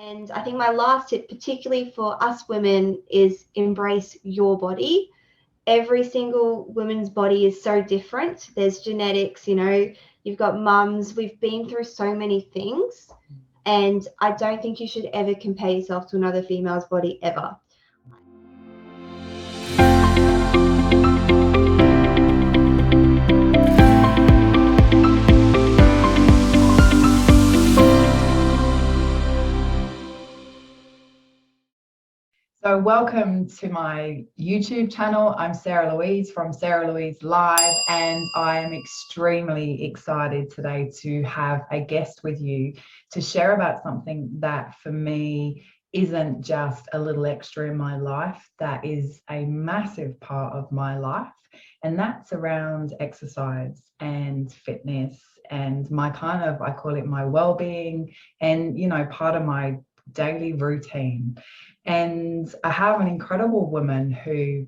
And I think my last tip, particularly for us women, is embrace your body. Every single woman's body is so different. There's genetics, you've got mums. We've been through so many things. And I don't think you should ever compare yourself to another female's body ever. So welcome to my YouTube channel. I'm Sarah Louise from Sarah Louise Live, and I am extremely excited today to have a guest with you to share about something that for me isn't just a little extra in my life, that is a massive part of my life, and that's around exercise and fitness and my I call it my well-being and, part of my daily routine. And I have an incredible woman who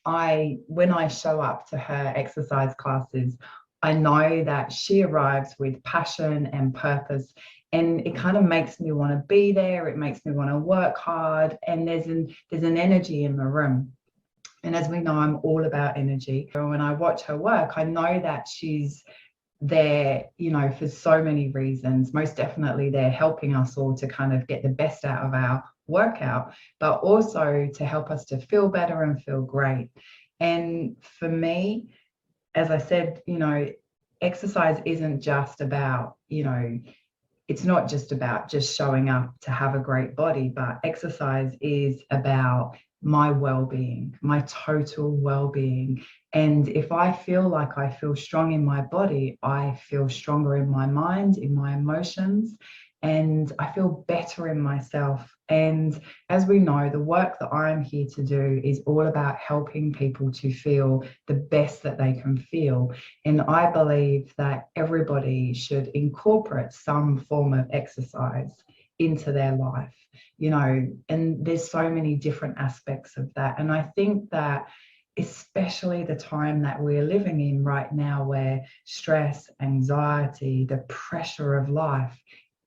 when I show up to her exercise classes, I know that she arrives with passion and purpose, and it kind of makes me want to be there. It makes me want to work hard, and there's an energy in the room. And as we know, I'm all about energy. When I watch her work, I know that she's there, for so many reasons. Most definitely, they're helping us all to kind of get the best out of our workout, but also to help us to feel better and feel great. And for me, as I said, exercise isn't just about, it's not just about just showing up to have a great body, but exercise is about my well-being, my total well-being. And if I feel like I feel strong in my body, I feel stronger in my mind, in my emotions, and I feel better in myself. And as we know, the work that I'm here to do is all about helping people to feel the best that they can feel. And I believe that everybody should incorporate some form of exercise into their life, and there's so many different aspects of that. And I think that especially the time that we're living in right now, where stress, anxiety, the pressure of life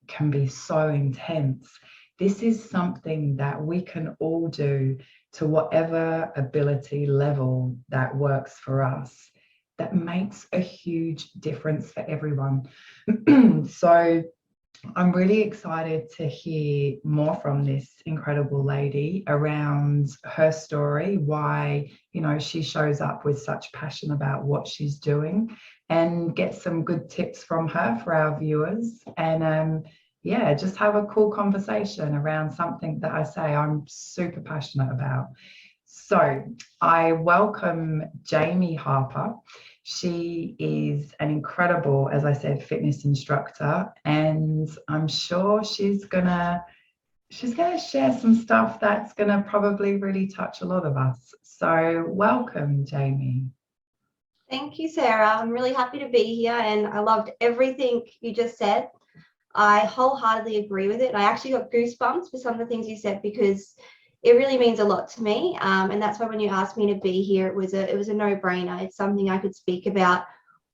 can be so intense, this is something that we can all do to whatever ability level that works for us. That makes a huge difference for everyone. So I'm really excited to hear more from this incredible lady around her story, why, she shows up with such passion about what she's doing, and get some good tips from her for our viewers. And just have a cool conversation around something that I say I'm super passionate about. So I welcome Jamie Harper. She is an incredible, as I said, fitness instructor, and I'm sure she's gonna share some stuff that's gonna probably really touch a lot of us. So welcome, Jamie. Thank you, Sarah. I'm really happy to be here, and I loved everything you just said. I wholeheartedly agree with it. I actually got goosebumps for some of the things you said, because it really means a lot to me. And that's why when you asked me to be here, it was a no-brainer. It's something I could speak about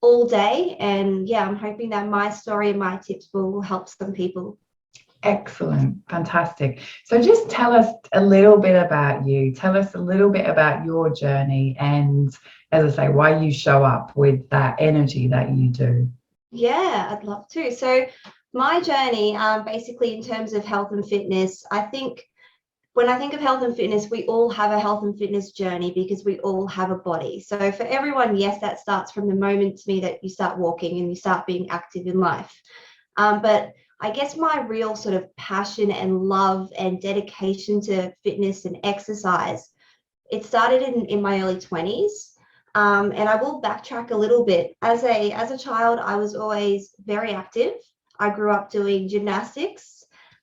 all day. And yeah, I'm hoping that my story and my tips will help some people. Excellent. Fantastic. So just tell us a little bit about you. Tell us a little bit about your journey, and, as I say, why you show up with that energy that you do. Yeah, I'd love to. So my journey, basically in terms of health and fitness, I think when I think of health and fitness, we all have a health and fitness journey because we all have a body. So for everyone, yes, that starts from the moment to me that you start walking and you start being active in life. But I guess my real sort of passion and love and dedication to fitness and exercise, it started in my early 20s. And I will backtrack a little bit. As a child, I was always very active. I grew up doing gymnastics,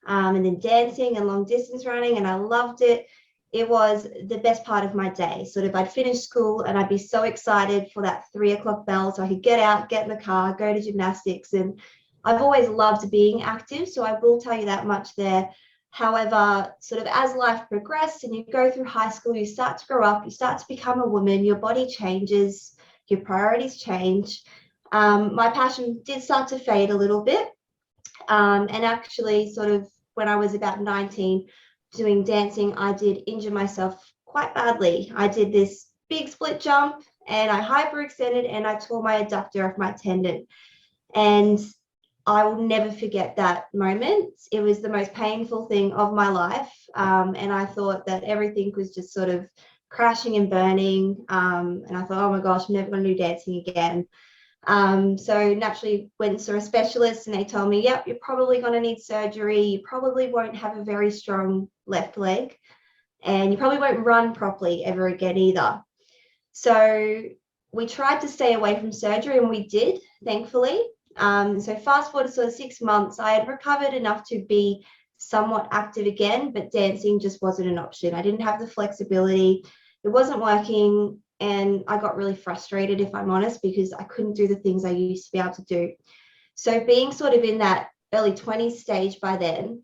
and then dancing and long distance running, and I loved it. It was the best part of my day. Sort of, I'd finish school and I'd be so excited for that 3 o'clock bell so I could get out, get in the car, go to gymnastics. And I've always loved being active, so I will tell you that much there. However, sort of as life progressed and you go through high school, you start to grow up, you start to become a woman, your body changes, your priorities change. My passion did start to fade a little bit. And actually sort of when I was about 19 doing dancing, I did injure myself quite badly. I did this big split jump and I hyperextended and I tore my adductor of my tendon. And I will never forget that moment. It was the most painful thing of my life. And I thought that everything was just sort of crashing and burning. And I thought, oh my gosh, I'm never going to do dancing again. So naturally went and saw a specialist and they told me, yep, you're probably going to need surgery. You probably won't have a very strong left leg and you probably won't run properly ever again either. So we tried to stay away from surgery and we did, thankfully. So fast forward to sort of 6 months, I had recovered enough to be somewhat active again, but dancing just wasn't an option. I didn't have the flexibility. It wasn't working. And I got really frustrated, if I'm honest, because I couldn't do the things I used to be able to do. So being sort of in that early 20s stage by then,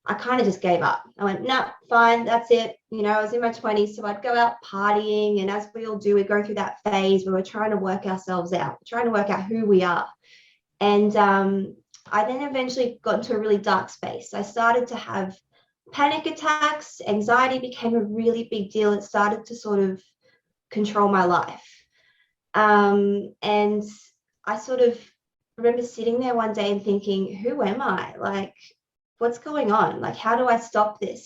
I kind of just gave up. I went, no, fine, that's it. You know, I was in my 20s, so I'd go out partying. And as we all do, we go through that phase where we're trying to work ourselves out, trying to work out who we are. And I then eventually got into a really dark space. I started to have panic attacks. Anxiety became a really big deal. It started to sort of control my life. And I sort of remember sitting there one day and thinking, who am I? Like, what's going on? Like, how do I stop this?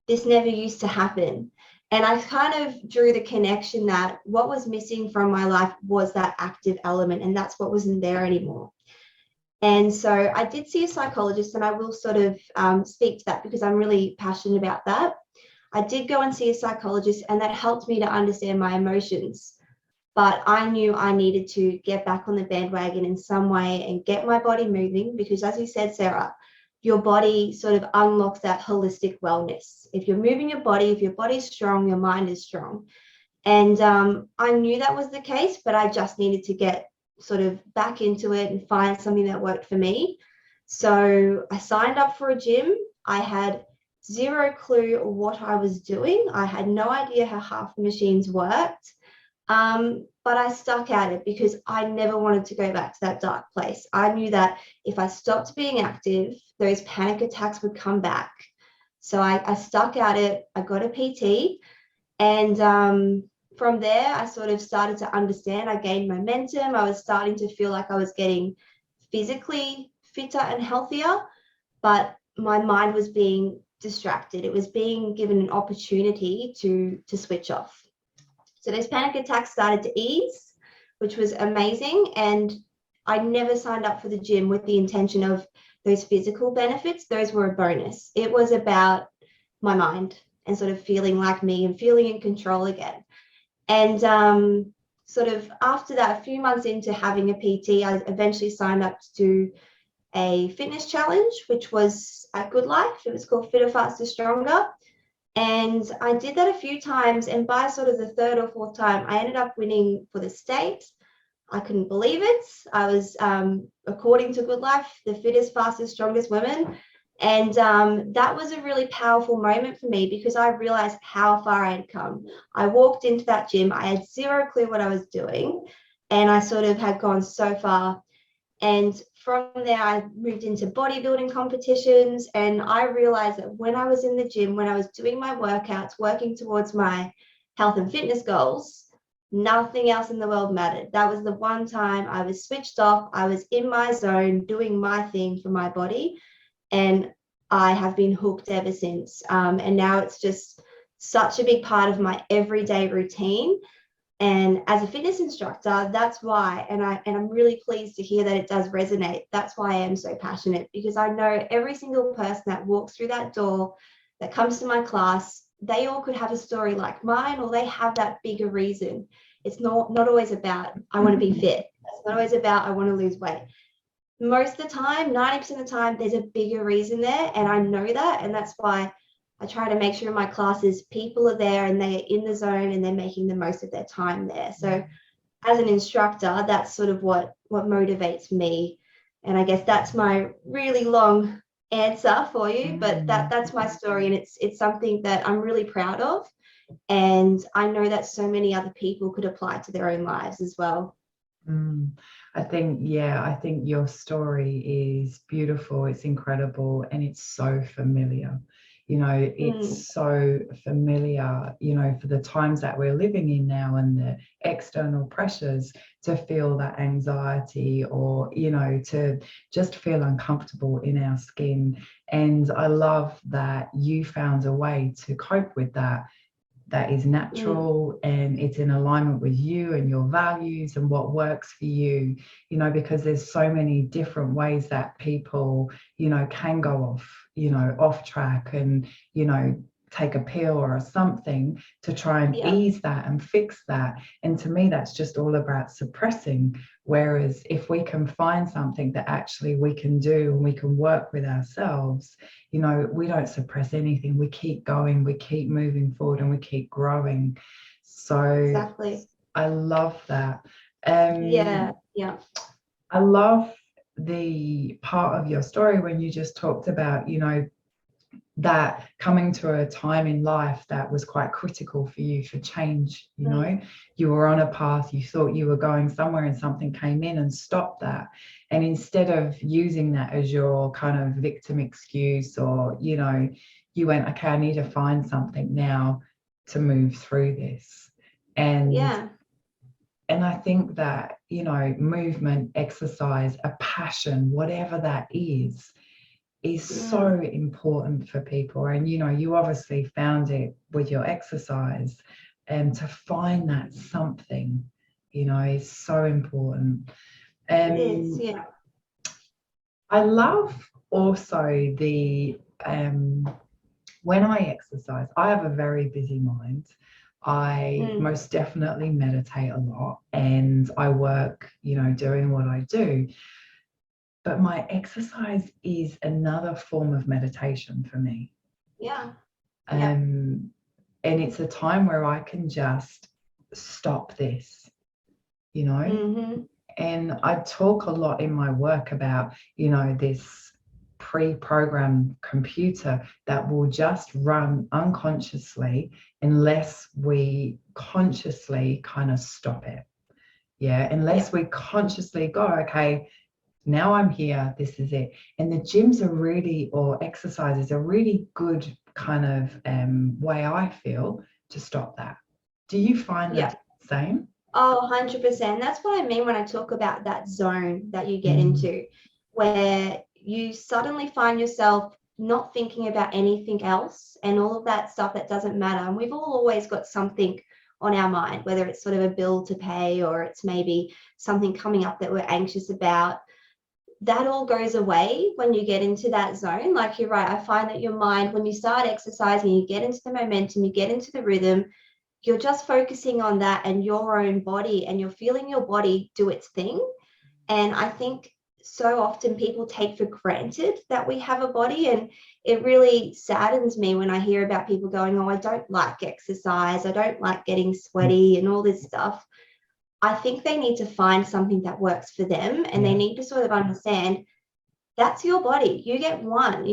This never used to happen. And I kind of drew the connection that what was missing from my life was that active element, and that's what wasn't there anymore. And so I did see a psychologist, and I will sort of speak to that because I'm really passionate about that. I did go and see a psychologist and that helped me to understand my emotions, but I knew I needed to get back on the bandwagon in some way and get my body moving because, as you said, Sarah, your body sort of unlocks that holistic wellness. If you're moving your body, if your body's strong, your mind is strong. And I knew that was the case, but I just needed to get sort of back into it and find something that worked for me. So I signed up for a gym. I had zero clue what I was doing. I had no idea how half the machines worked, but I stuck at it because I never wanted to go back to that dark place. I knew that if I stopped being active, those panic attacks would come back. So I stuck at it. I got a PT, and from there, I sort of started to understand. I gained momentum. I was starting to feel like I was getting physically fitter and healthier, but my mind was being distracted. It was being given an opportunity to switch off. So those panic attacks started to ease, which was amazing. And I never signed up for the gym with the intention of those physical benefits. Those were a bonus. It was about my mind and sort of feeling like me and feeling in control again. And sort of after that, a few months into having a PT, I eventually signed up to do a fitness challenge, which was at Goodlife. It was called Fitter, Faster, Stronger. And I did that a few times. And by sort of the third or fourth time, I ended up winning for the state. I couldn't believe it. I was, according to Goodlife, the fittest, fastest, strongest women. And that was a really powerful moment for me because I realized how far I had come. I walked into that gym. I had zero clue what I was doing. And I sort of had gone so far. And from there, I moved into bodybuilding competitions. And I realized that when I was in the gym, when I was doing my workouts, working towards my health and fitness goals, nothing else in the world mattered. That was the one time I was switched off. I was in my zone, doing my thing for my body. And I have been hooked ever since. And now it's just such a big part of my everyday routine. And as a fitness instructor, that's why, and I'm really pleased to hear that it does resonate. That's why I am so passionate, because I know every single person that walks through that door, that comes to my class, they all could have a story like mine, or they have that bigger reason. It's not always about, I want to be fit. It's not always about, I want to lose weight. Most of the time, 90% of the time, there's a bigger reason there. And I know that. And that's why I try to make sure in my classes, people are there and they're in the zone and they're making the most of their time there. So as an instructor, that's sort of what motivates me. And I guess that's my really long answer for you, but that's my story. And it's something that I'm really proud of. And I know that so many other people could apply to their own lives as well. I think your story is beautiful. It's incredible, and it's so familiar. It's so familiar, for the times that we're living in now and the external pressures to feel that anxiety or, to just feel uncomfortable in our skin. And I love that you found a way to cope with that is natural and it's in alignment with you and your values and what works for you, because there's so many different ways that people, can go off track and, take a pill or something to try and ease that and fix that. And to me, that's just all about suppressing. Whereas if we can find something that actually we can do and we can work with ourselves, we don't suppress anything. We keep going, we keep moving forward, and we keep growing. So exactly. I love that. I love the part of your story when you just talked about, that coming to a time in life that was quite critical for you for change. You were on a path, you thought you were going somewhere, and something came in and stopped that. And instead of using that as your kind of victim excuse, or you went, okay, I need to find something now to move through this. And I think that movement, exercise, a passion, whatever that is so important for people. And you obviously found it with your exercise, and to find that something is so important. It is, I love also the when I exercise, I have a very busy mind. I most definitely meditate a lot, and I work doing what I do. But my exercise is another form of meditation for me. And it's a time where I can just stop this, And I talk a lot in my work about, this pre-programmed computer that will just run unconsciously unless we consciously kind of stop it. Unless we consciously go, okay, now I'm here, this is it. And the gyms are really, or exercises are really good kind of way, I feel, to stop that. Do you find that same? Oh, 100%. That's what I mean when I talk about that zone that you get into, where you suddenly find yourself not thinking about anything else and all of that stuff that doesn't matter. And we've all always got something on our mind, whether it's sort of a bill to pay or it's maybe something coming up that we're anxious about. That all goes away when you get into that zone. Like, you're right, I find that your mind, when you start exercising, you get into the momentum, you get into the rhythm, you're just focusing on that and your own body, and you're feeling your body do its thing. And I think so often people take for granted that we have a body, and it really saddens me when I hear about people going, oh, I don't like exercise, I don't like getting sweaty and all this stuff. I think they need to find something that works for them, and they need to sort of understand that's your body. You get one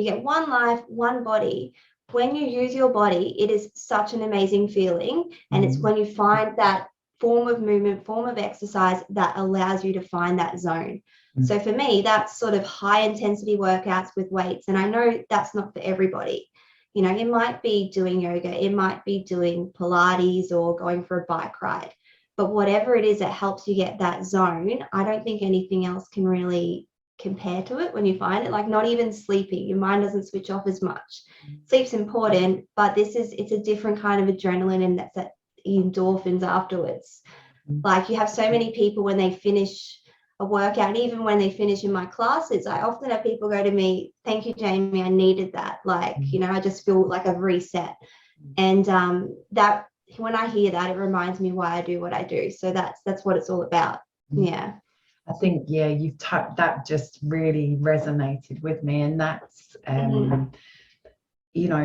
life, one body. When you use your body, it is such an amazing feeling. And it's when you find that form of movement, form of exercise that allows you to find that zone. So for me, that's sort of high intensity workouts with weights. And I know that's not for everybody. It might be doing yoga, it might be doing Pilates or going for a bike ride. But whatever it is that helps you get that zone, I don't think anything else can really compare to it when you find it. Like, not even sleeping, your mind doesn't switch off as much. Sleep's important, but it's a different kind of adrenaline, and that's that endorphins afterwards. Like, you have so many people when they finish a workout, and even when they finish in my classes, I often have people go to me, thank you, Jamie, I needed that. Like, I just feel like I've reset. And that, when I hear that, it reminds me why I do what I do. So that's what it's all about. I think you've that just really resonated with me, and that's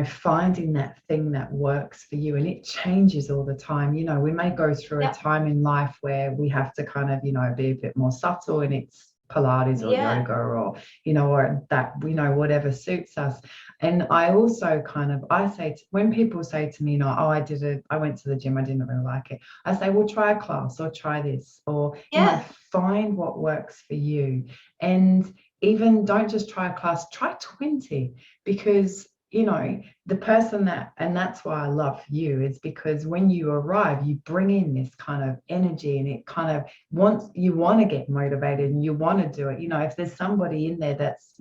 finding that thing that works for you, and it changes all the time. We may go through a time in life where we have to kind of be a bit more subtle, and it's Pilates or yoga, or or that, whatever suits us. And I also I say when people say to me, oh, I went to the gym, I didn't really like it, I say, well, try a class or try this, or find what works for you. And even don't just try a class, try 20, because the person and that's why I love you, is because when you arrive, you bring in this kind of energy, and it kind of you want to get motivated and you want to do it. If there's somebody in there that's,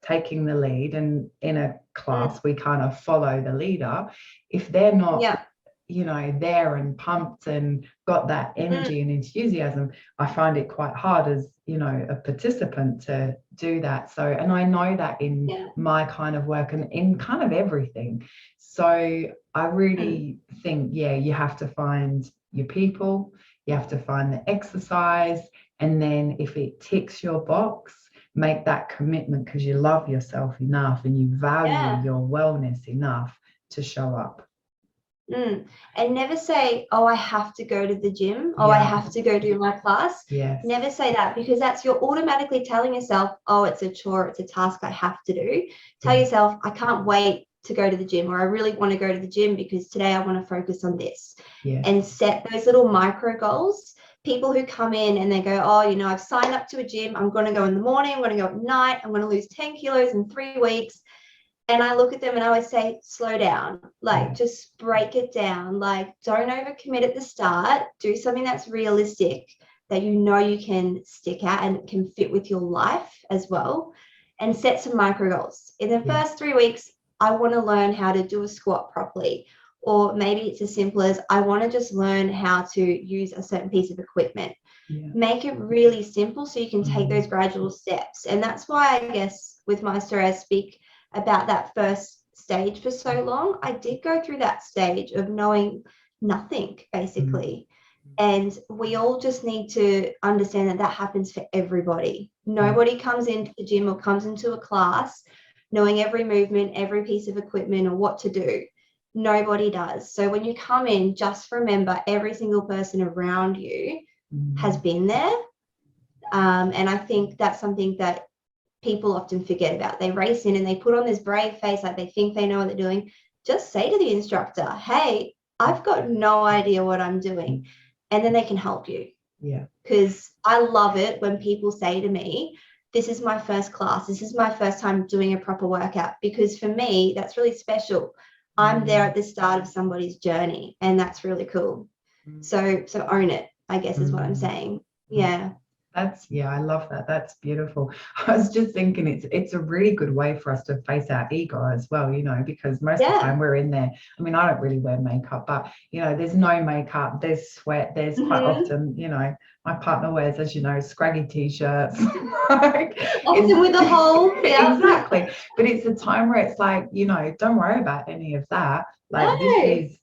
taking the lead, and in a class, we kind of follow the leader. If they're not, there and pumped and got that energy and enthusiasm, I find it quite hard as a participant to do that. So, and I know that in my kind of work and in kind of everything. So I really think, you have to find your people, you have to find the exercise, and then if it ticks your box, make that commitment, because you love yourself enough and you value your wellness enough to show up. And never say, oh, I have to go to the gym, I have to go do my class. Never say that, because you're automatically telling yourself, oh, it's a chore, it's a task I have to do. Tell yourself, I can't wait to go to the gym, or I really want to go to the gym because today I want to focus on this. And set those little micro goals. People who come in and they go, oh, I've signed up to a gym, I'm going to go in the morning, I'm going to go at night, I'm going to lose 10 kilos in 3 weeks. And I look at them and I always say, slow down, just break it down. Don't overcommit at the start. Do something that's realistic, that you can stick at and can fit with your life as well. And set some micro goals. In the first 3 weeks, I want to learn how to do a squat properly. Or maybe it's as simple as, I want to just learn how to use a certain piece of equipment. Make it really simple so you can take those gradual steps. And that's why, I guess, with my story, I speak about that first stage for so long. I did go through that stage of knowing nothing, basically. And we all just need to understand that that happens for everybody. Nobody comes into the gym or comes into a class knowing every movement, every piece of equipment, or what to do. Nobody does. So when you come in, just remember, every single person around you has been there. And I think that's something that people often forget about. They race in and they put on this brave face, like they think they know what they're doing. Just say to the instructor, hey, I've got no idea what I'm doing. And then they can help you. Because I love it when people say to me, this is my first class, this is my first time doing a proper workout, because for me, that's really special. I'm there at the start of somebody's journey, and that's really cool. So own it, I guess, is what I'm saying. I love that. That's beautiful. I was just thinking it's a really good way for us to face our ego as well, because most of the time we're in there. I mean, I don't really wear makeup, but there's no makeup, there's sweat, there's quite often, my partner wears, as you know, scraggy t-shirts. Often with a hole. Exactly. But it's a time where it's like, don't worry about any of that.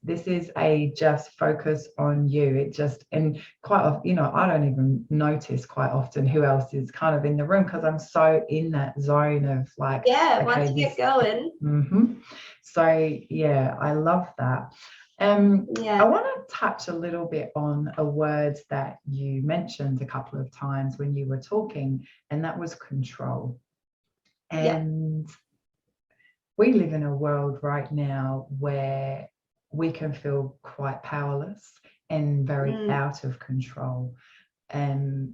This is a just focus on you. It just, and quite often, I don't even notice quite often who else is kind of in the room, because I'm so in that zone of once you get going. So I love that. I want to touch a little bit on a word that you mentioned a couple of times when you were talking, and that was control. And we live in a world right now where we can feel quite powerless and very out of control. And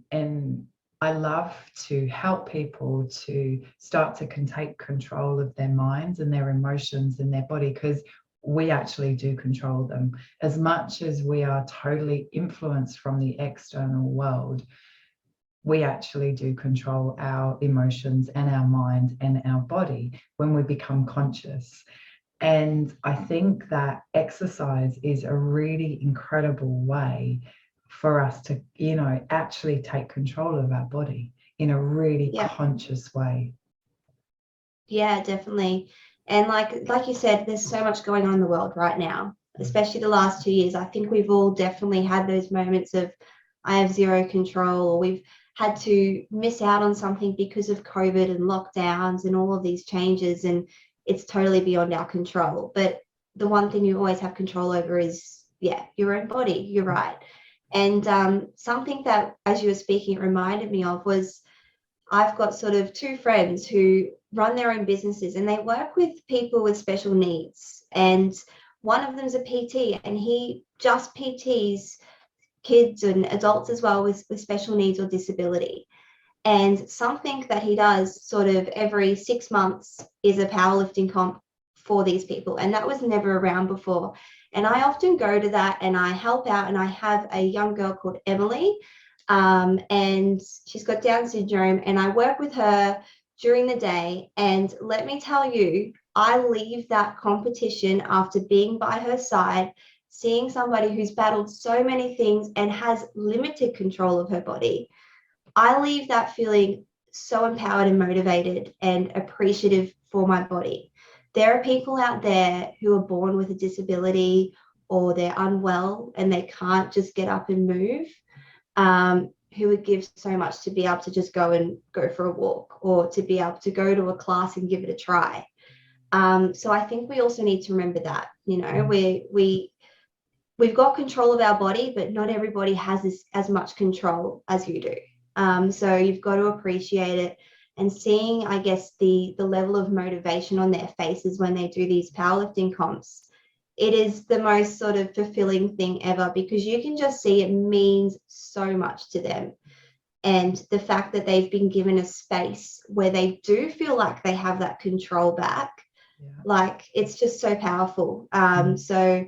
I love to help people to start to take control of their minds and their emotions and their body, because we actually do control them. As much as we are totally influenced from the external world, we actually do control our emotions and our mind and our body when we become conscious. And I think that exercise is a really incredible way for us to, actually take control of our body in a really conscious way. Yeah, definitely. And like you said, there's so much going on in the world right now, especially the last 2 years. I think we've all definitely had those moments of, I have zero control, or we've had to miss out on something because of COVID and lockdowns and all of these changes, and it's totally beyond our control. But the one thing you always have control over is, your own body. You're right. And something that, as you were speaking, it reminded me of was I've got sort of two friends who run their own businesses, and they work with people with special needs. And one of them's a PT, and he just PTs kids and adults as well with special needs or disability. And something that he does sort of every 6 months is a powerlifting comp for these people. And that was never around before. And I often go to that and I help out. And I have a young girl called Emily, and she's got Down syndrome. And I work with her during the day. And let me tell you, I leave that competition after being by her side, seeing somebody who's battled so many things and has limited control of her body. I leave that feeling so empowered and motivated and appreciative for my body. There are people out there who are born with a disability, or they're unwell and they can't just get up and move, who would give so much to be able to just go for a walk, or to be able to go to a class and give it a try. So I think we also need to remember that, you know, we've got control of our body, but not everybody has as much control as you do. So you've got to appreciate it, and seeing, I guess, the level of motivation on their faces when they do these powerlifting comps. It is the most sort of fulfilling thing ever, because you can just see it means so much to them. And the fact that they've been given a space where they do feel like they have that control back, like, it's just so powerful. So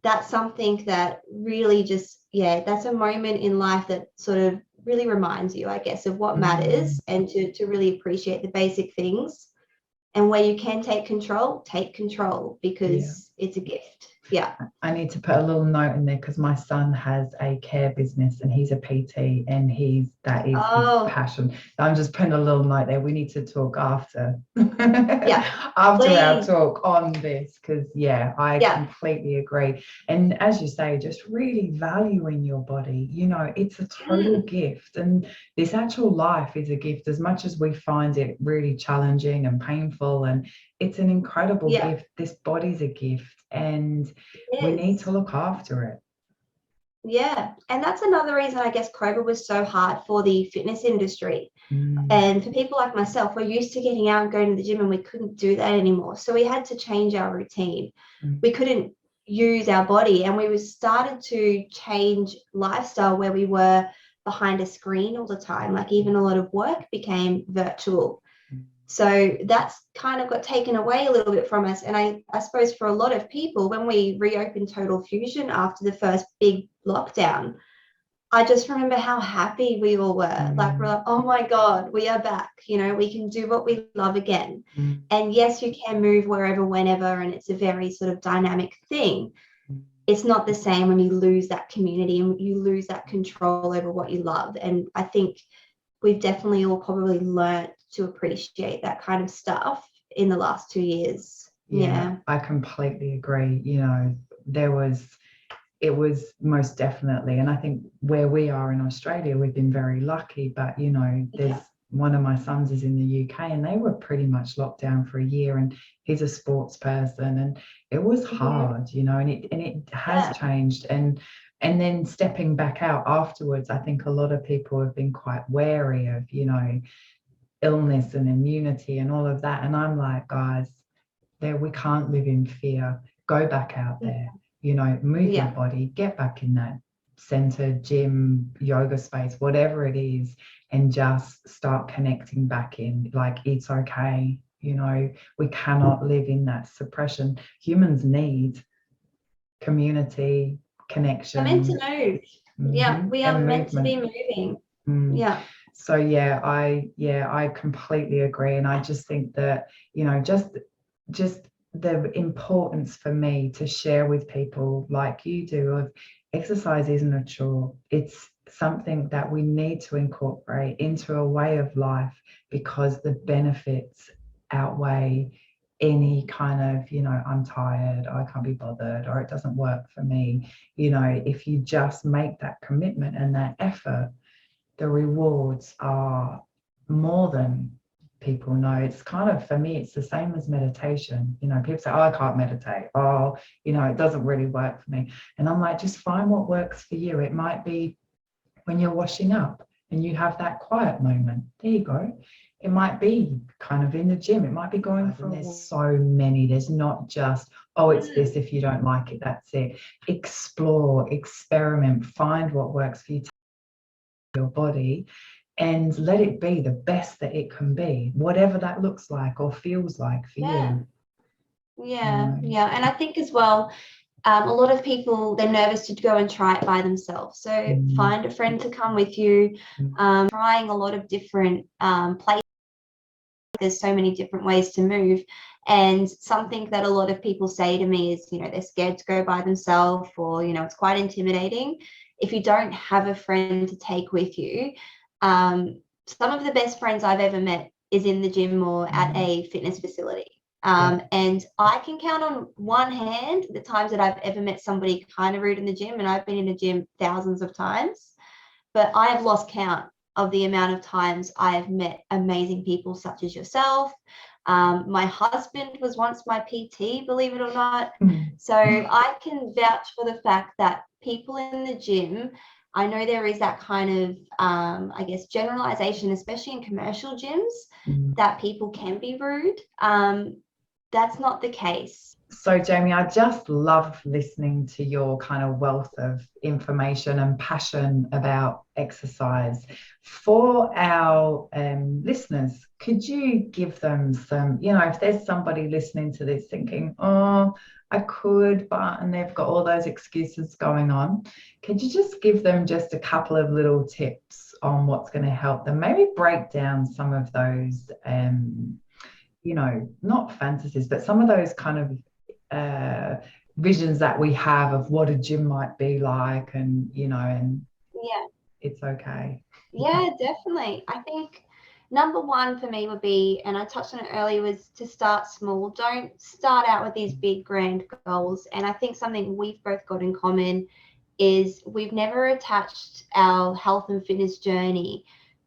that's something that really just, that's a moment in life that sort of really reminds you, I guess, of what matters, and to really appreciate the basic things. And where you can take control, because it's a gift. I need to put a little note in there, because my son has a care business and he's a PT, and that is his passion. So I'm just putting a little note there. We need to talk after after our talk on this, because I completely agree. And as you say, just really valuing your body. You know, it's a total gift, and this actual life is a gift, as much as we find it really challenging and painful, and it's an incredible gift. This body's a gift, and we need to look after it. Yeah, and that's another reason, I guess, COVID was so hard for the fitness industry. And for people like myself, we're used to getting out and going to the gym, and we couldn't do that anymore. So we had to change our routine. We couldn't use our body, and we started to change lifestyle where we were behind a screen all the time. Like, even a lot of work became virtual. So that's kind of got taken away a little bit from us. And I suppose for a lot of people, when we reopened Totalfusion after the first big lockdown, I just remember how happy we all were. Like, we're like, oh my God, we are back. You know, we can do what we love again. And yes, you can move wherever, whenever, and it's a very sort of dynamic thing. It's not the same when you lose that community and you lose that control over what you love. And I think we've definitely all probably learned to appreciate that kind of stuff in the last 2 years. I completely agree. You know, it was most definitely, and I think where we are in Australia, we've been very lucky, but you know, there's one of my sons is in the UK, and they were pretty much locked down for a year, and he's a sports person, and it was hard, you know, and it has changed. And then stepping back out afterwards, I think a lot of people have been quite wary of, you know, illness and immunity and all of that. And I'm like, guys, we can't live in fear. Go back out there, you know, move your body, get back in that center, gym, yoga space, whatever it is, and just start connecting back in. Like, it's okay, you know, we cannot live in that suppression. Humans need community, connection. We're meant to move. We are meant to be moving. So I completely agree. And I just think that, you know, just the importance for me to share with people like you do of exercise isn't a chore. It's something that we need to incorporate into a way of life, because the benefits outweigh any kind of, you know, I'm tired, I can't be bothered, or it doesn't work for me. You know, if you just make that commitment and that effort, the rewards are more than people know. It's kind of, for me, it's the same as meditation. You know, people say, oh, I can't meditate. Oh, you know, it doesn't really work for me. And I'm like, just find what works for you. It might be when you're washing up, and you have that quiet moment. There you go. It might be kind of in the gym. It might be going for there's so many. There's not just, oh, it's this. If you don't like it, that's it. Explore, experiment, find what works for you, your body, and let it be the best that it can be, whatever that looks like or feels like for you. Yeah. And I think as well, a lot of people, they're nervous to go and try it by themselves. So find a friend to come with you. Trying a lot of different places. There's so many different ways to move. And something that a lot of people say to me is, they're scared to go by themselves, or, it's quite intimidating. If you don't have a friend to take with you, some of the best friends I've ever met is in the gym or at a fitness facility. And I can count on one hand the times that I've ever met somebody kind of rude in the gym, and I've been in the gym thousands of times, but I have lost count of the amount of times I have met amazing people such as yourself. My husband was once my PT, believe it or not. So I can vouch for the fact that people in the gym, I know there is that kind of, generalization, especially in commercial gyms, that people can be rude. That's not the case. So, Jamie, I just love listening to your kind of wealth of information and passion about exercise. For our listeners, could you give them some, if there's somebody listening to this thinking, oh, I could, but, and they've got all those excuses going on, could you just give them just a couple of little tips on what's going to help them? Maybe break down some of those, not fantasies, but some of those kind of visions that we have of what a gym might be like, and it's okay. Yeah, definitely. I think number one for me would be, and I touched on it earlier, was to start small. Don't start out with these big grand goals. And I think something we've both got in common is we've never attached our health and fitness journey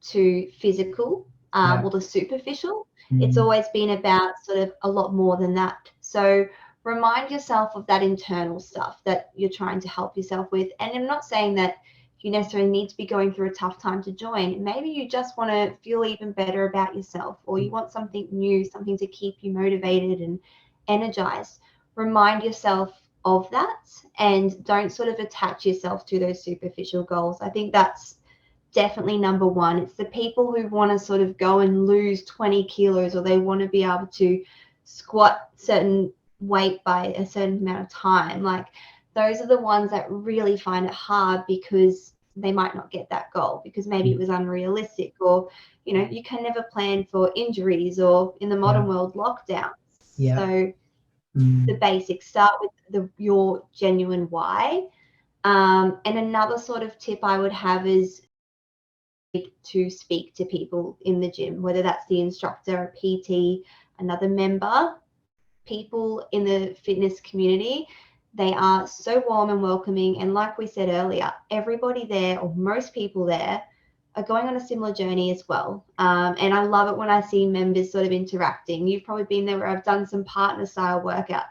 to physical or the superficial. It's always been about sort of a lot more than that. So remind yourself of that internal stuff that you're trying to help yourself with. And I'm not saying that you necessarily need to be going through a tough time to join. Maybe you just want to feel even better about yourself, or you want something new, something to keep you motivated and energized. Remind yourself of that, and don't sort of attach yourself to those superficial goals. I think that's definitely number one. It's the people who want to sort of go and lose 20 kilos, or they want to be able to squat certain weight by a certain amount of time. Like, those are the ones that really find it hard because they might not get that goal because maybe it was unrealistic, or, you can never plan for injuries, or in the modern world, lockdowns. So the basics, start with your genuine why. And another sort of tip I would have is to speak to people in the gym, whether that's the instructor, a PT, another member. People in the fitness community, they are so warm and welcoming. And like we said earlier, everybody there, or most people there, are going on a similar journey as well. And I love it when I see members sort of interacting. You've probably been there where I've done some partner style workouts.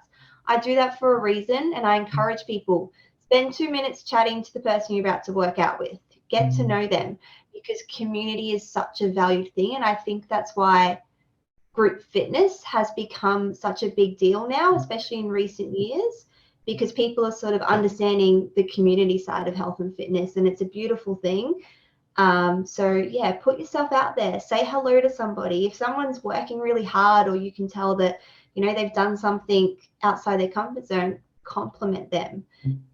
I do that for a reason, and I encourage people, spend 2 minutes chatting to the person you're about to work out with. Get to know them, because community is such a valued thing. And I think that's why group fitness has become such a big deal now, especially in recent years, because people are sort of understanding the community side of health and fitness, and it's a beautiful thing. So put yourself out there, say hello to somebody. If someone's working really hard, or you can tell that, they've done something outside their comfort zone, compliment them.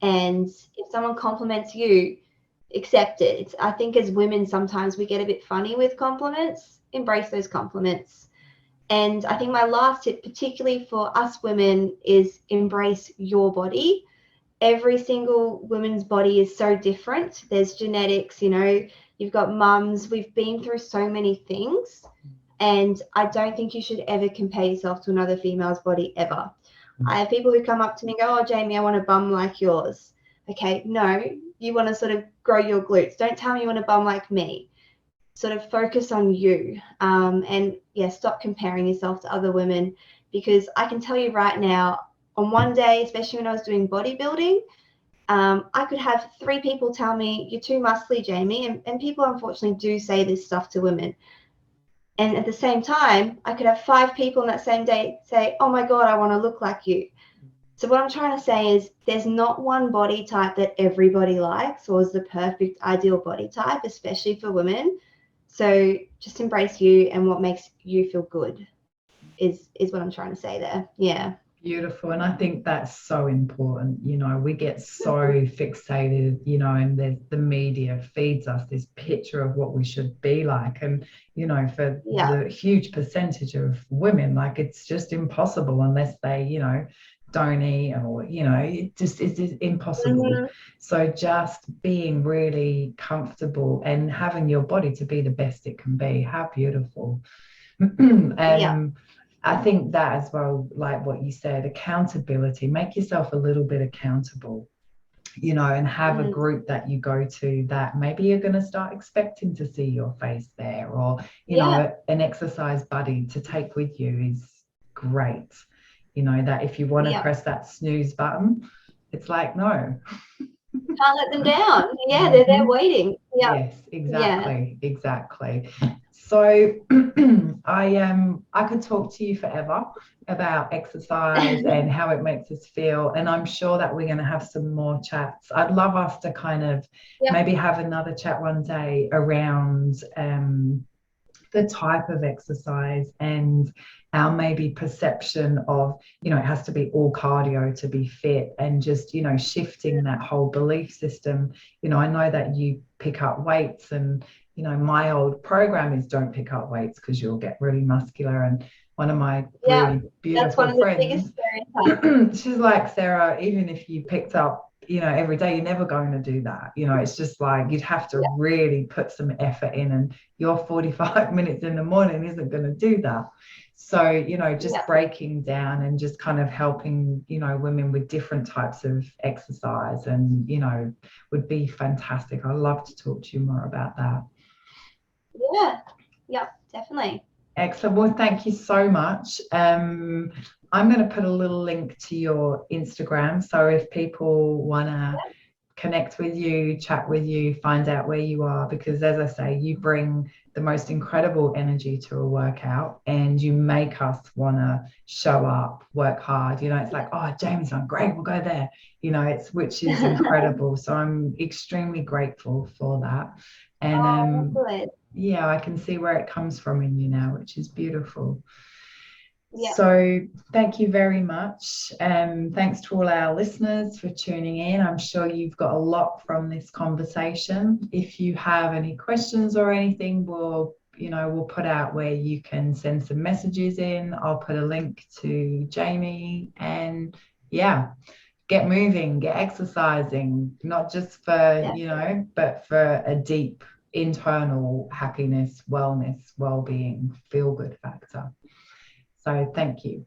And if someone compliments you, accept it. I think as women, sometimes we get a bit funny with compliments. Embrace those compliments. And I think my last tip, particularly for us women, is embrace your body. Every single woman's body is so different. There's genetics, you've got mums. We've been through so many things. And I don't think you should ever compare yourself to another female's body ever. I have people who come up to me and go, oh, Jamie, I want a bum like yours. Okay, no, you want to sort of grow your glutes. Don't tell me you want a bum like me. Sort of focus on you, and stop comparing yourself to other women, because I can tell you right now, on one day, especially when I was doing bodybuilding, I could have 3 people tell me, you're too muscly, Jamie. And people unfortunately do say this stuff to women. And at the same time, I could have 5 people on that same day say, oh my God, I want to look like you. So what I'm trying to say is there's not one body type that everybody likes or is the perfect ideal body type, especially for women. So just embrace you and what makes you feel good is what I'm trying to say there. Yeah. Beautiful. And I think that's so important. You know, we get so fixated, you know, and the media feeds us this picture of what we should be like. And, you know, for the huge percentage of women, like it's just impossible unless they, you know, don't eat or, you know, it's impossible. So just being really comfortable and having your body to be the best it can be. How beautiful. I think that as well, like what you said, accountability, make yourself a little bit accountable, you know, and have a group that you go to that maybe you're going to start expecting to see your face there, or, you know, an exercise buddy to take with you is great. You know, that if you want to press that snooze button, it's like, no. Can't let them down. Yeah, they're there waiting. Yes, exactly. So I could talk to you forever about exercise and how it makes us feel, and I'm sure that we're going to have some more chats. I'd love us to kind of maybe have another chat one day around the type of exercise and our maybe perception of, you know, it has to be all cardio to be fit, and just, you know, shifting that whole belief system. You know, I know that you pick up weights, and, you know, my old program is don't pick up weights because you'll get really muscular. And one of my really beautiful friends, she's like, Sarah, even if you picked up, you know, every day, you're never going to do that. You know, it's just like you'd have to really put some effort in, and your 45 minutes in the morning isn't going to do that. So, you know, just breaking down and just kind of helping, you know, women with different types of exercise, and, you know, would be fantastic. I'd love to talk to you more about that. Yeah, definitely. Excellent. Well, thank you so much. I'm going to put a little link to your Instagram. So if people want to connect with you, chat with you, find out where you are, because as I say, you bring the most incredible energy to a workout, and you make us want to show up, work hard. You know, it's like, oh, Jamie's on, great, we'll go there. You know, which is incredible. So I'm extremely grateful for that. And yeah, I can see where it comes from in you now, which is beautiful. So thank you very much. Thanks to all our listeners for tuning in. I'm sure you've got a lot from this conversation. If you have any questions or anything, we'll put out where you can send some messages in. I'll put a link to Jamie, and get moving, get exercising, not just for, you know, but for a deep internal happiness, wellness, well-being, feel-good factor. So thank you.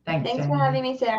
Thanks for having me, Sarah.